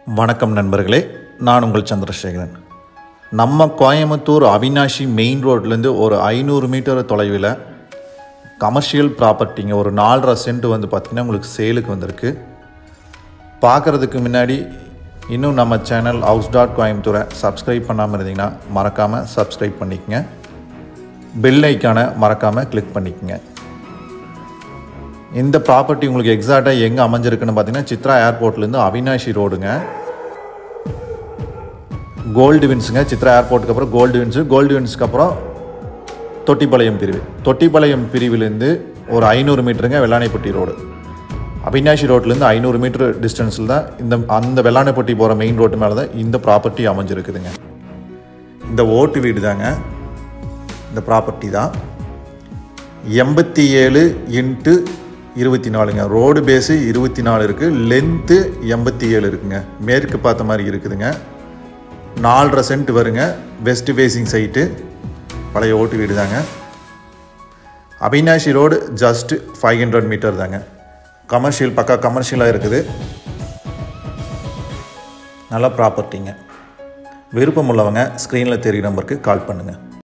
வணக்கம் நண்பர்களே, நான் உங்கள் சந்திரசேகரன். நம்ம கோயம்புத்தூர் அவினாஷி மெயின் ரோட்லேருந்து ஒரு 500 மீட்டர் தொலைவில் கமர்ஷியல் ப்ராப்பர்ட்டிங்க ஒரு 4.5 சென்ட் பார்த்திங்கன்னா உங்களுக்கு சேலுக்கு வந்திருக்கு. பார்க்குறதுக்கு முன்னாடி இன்னும் நம்ம சேனல் house.coimbatore சப்ஸ்கிரைப் பண்ணாமல் இருந்தீங்கன்னா மறக்காமல் சப்ஸ்கிரைப் பண்ணிக்கங்க. பெல் ஐக்கானை மறக்காமல் கிளிக் பண்ணிக்கங்க. இந்த ப்ராப்பர்ட்டி உங்களுக்கு எக்ஸாக்டாக எங்கே அமைஞ்சிருக்குன்னு பார்த்தீங்கன்னா சித்ரா ஏர்போர்ட்லேருந்து அவினாஷி ரோடுங்க. கோல்டு வின்ஸுங்க. சித்ரா ஏர்போர்ட்டுக்கு அப்புறம் கோல்டு வின்ஸுக்கு அப்புறம் தொட்டிப்பாளையம் பிரிவிலேருந்து ஒரு 500 மீட்டருங்க வெள்ளானைப்பட்டி ரோடு. அவினாஷி ரோட்லேருந்து 500 மீட்டர் டிஸ்டன்ஸில் தான் அந்த வெள்ளானைப்பட்டி போகிற மெயின் ரோட்டு மேலே தான் இந்த ப்ராப்பர்ட்டி அமைஞ்சிருக்குதுங்க. இந்த ஓட்டு வீடு தாங்க இந்த ப்ராப்பர்ட்டி தான். 87x24ங்க. ரோடு பேஸு 24 இருக்குது, லென்த்து 87 இருக்குங்க. மேற்கு பார்த்த மாதிரி இருக்குதுங்க. 4.5 சென்ட் வருங்க. வெஸ்ட் ஃபேஸிங் சைட்டு, பழைய ஓட்டு வீடு தாங்க. அவினாஷி ரோடு ஜஸ்ட் 500 மீட்டர் தாங்க. பக்கா கமர்ஷியலாக இருக்குது. நல்ல ப்ராப்பர்ட்டிங்க. விருப்பம் உள்ளவங்க ஸ்க்ரீனில் தெரிகிற நம்பருக்கு கால் பண்ணுங்கள்.